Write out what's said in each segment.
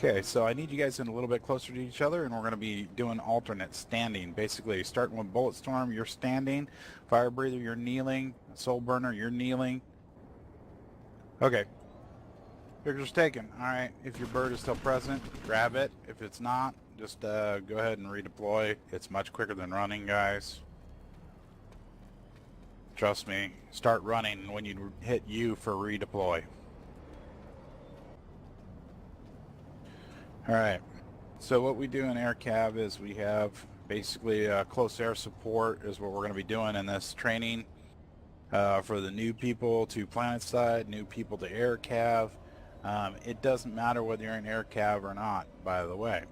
Okay, so I need you guys in a little bit closer to each other, and we're going to be doing alternate standing. Basically, starting with Bullet Storm, you're standing. Fire Breather, you're kneeling. Soul Burner, you're kneeling. Okay. Picture's taken. All right, if your bird is still present, grab it. If it's not, just go ahead and redeploy. It's much quicker than running, guys. Trust me. Start running when you hit U for redeploy. All right, so what we do in Aircav is we have basically close air support is what we're going to be doing in this training for the new people to PlanetSide, new people to Aircav. It doesn't matter whether you're in Aircav or not, by the way.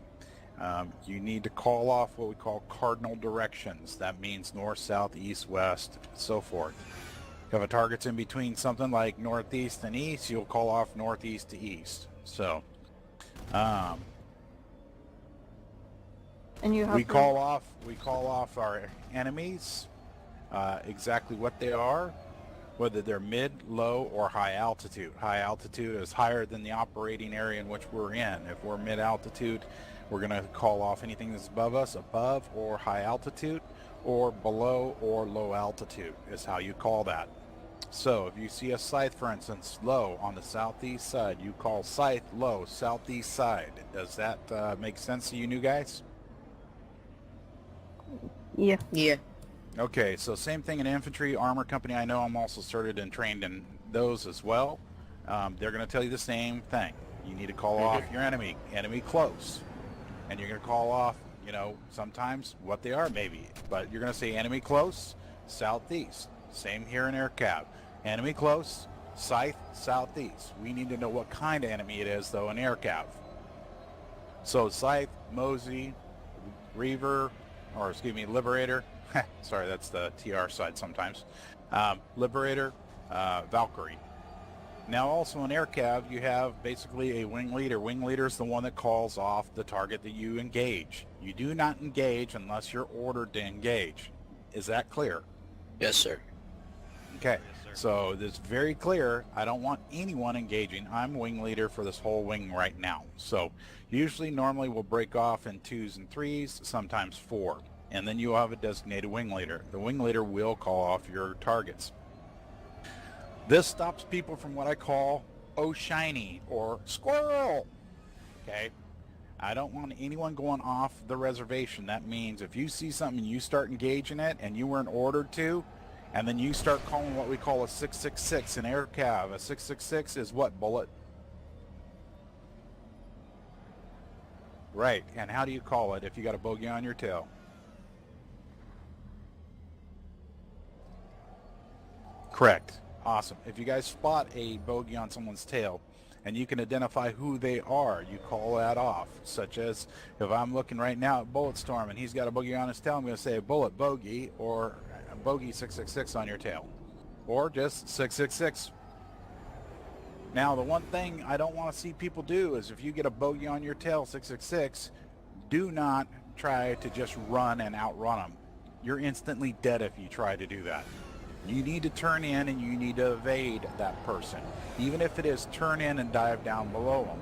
You need to call off what we call cardinal directions. That means north, south, east, west, so forth. If a target's in between something like northeast and east, you'll call off northeast to east. So and you have we call off our enemies, exactly what they are, whether they're mid, low, or high altitude. High altitude is higher than the operating area in which we're in. If we're mid altitude, we're going to call off anything that's above us, above or high altitude, or below or low altitude is how you call that. So if you see a scythe, for instance, low on the southeast side, you call scythe low, southeast side. Does that make sense to you new guys? Yeah. Yeah. Okay, so same thing in infantry, armor company. I know I'm also started and trained in those as well. They're going to tell you the same thing. You need to call off your enemy close. And you're going to call off, you know, sometimes what they are maybe. But you're going to say enemy close, southeast. Same here in Aircav. Enemy close, scythe, southeast. We need to know what kind of enemy it is, though, in Aircav. So scythe, Mosey, Reaver, or excuse me, Liberator. Sorry, that's the TR side sometimes. Liberator, Valkyrie. Now also in Aircav, you have basically a wing leader. Wing leader is the one that calls off the target that you engage. You do not engage unless you're ordered to engage. Is that clear? Yes, sir. Okay, so it's very clear. I don't want anyone engaging. I'm wing leader for this whole wing right now. So usually, normally we'll break off in 2s and 3s, sometimes 4. And then you'll have a designated wing leader. The wing leader will call off your targets. This stops people from what I call, oh shiny, or squirrel. Okay? I don't want anyone going off the reservation. That means if you see something and you start engaging it and you weren't ordered to, and then you start calling what we call a 666 in Aircav. A 666 is what, Bullet? Right, and how do you call it if you got a bogey on your tail? Correct. Awesome. If you guys spot a bogey on someone's tail and you can identify who they are, you call that off. Such as if I'm looking right now at Bullet Storm and he's got a bogey on his tail, I'm going to say Bullet Bogey or Bogey 666 on your tail. Or just 666. Now the one thing I don't want to see people do is if you get a bogey on your tail 666, do not try to just run and outrun them. You're instantly dead if you try to do that. You need to turn in and you need to evade that person. Even if it is turn in and dive down below them.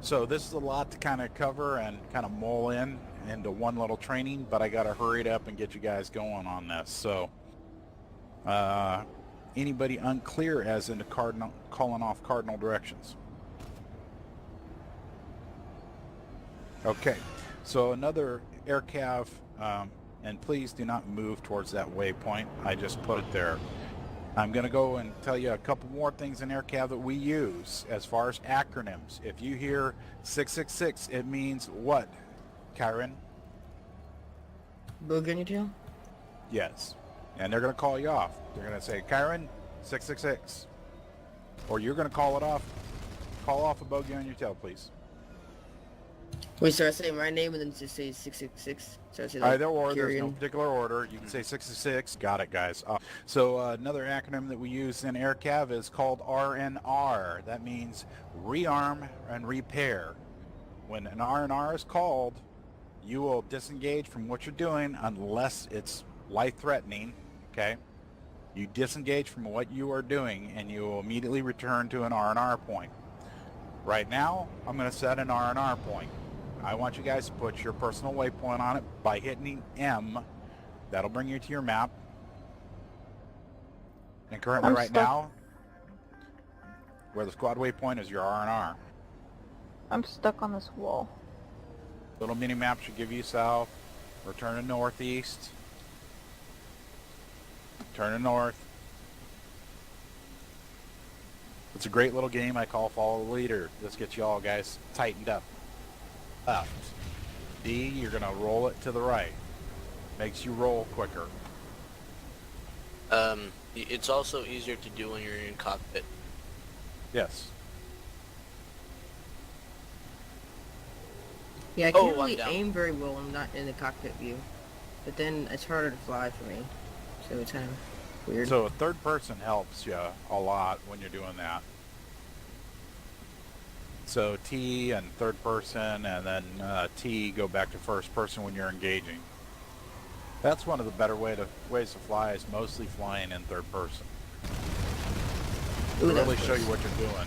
So this is a lot to kind of cover and kind of mull into one little training, but I got to hurry it up and get you guys going on this. So anybody unclear as into calling off cardinal directions? Okay, so another Aircav, and please do not move towards that waypoint. I just put it there. I'm going to go and tell you a couple more things in Aircav that we use as far as acronyms. If you hear 666, it means what, Kyron? Bogey on your tail? Yes. And they're going to call you off. They're going to say, Kyron, 666. Or you're going to call it off. Call off a bogey on your tail, please. Wait, so I say my name and then just say 666? So I say like Either or, there's no Kyrian? particular order. You can say 666. Got it, guys. So another acronym that we use in Aircav is called RNR. That means rearm and repair. When an RNR is called, you will disengage from what you're doing unless it's life-threatening, okay? You disengage from what you are doing and you will immediately return to an R&R point. Right now, I'm going to set an R&R point. I want you guys to put your personal waypoint on it by hitting M. That'll bring you to your map. And currently I'm right stuck. now, where the squad waypoint is your R&R. I'm stuck on this wall. Little mini map should give you south, or turn to northeast. Turn to north. It's a great little game I call Follow the Leader. This gets you all guys tightened up. Left. D, you're going to roll it to the right. Makes you roll quicker. It's also easier to do when you're in cockpit. Yes. Yeah, I Oh, can't I'm really down. aim very well when I'm not in the cockpit view. But then it's harder to fly for me. So it's kind of weird. So a third person helps you a lot when you're doing that. So T and third person, and then T go back to first person when you're engaging. That's one of the better ways to fly, is mostly flying in third person. Ooh, To that really was show close. you what you're doing.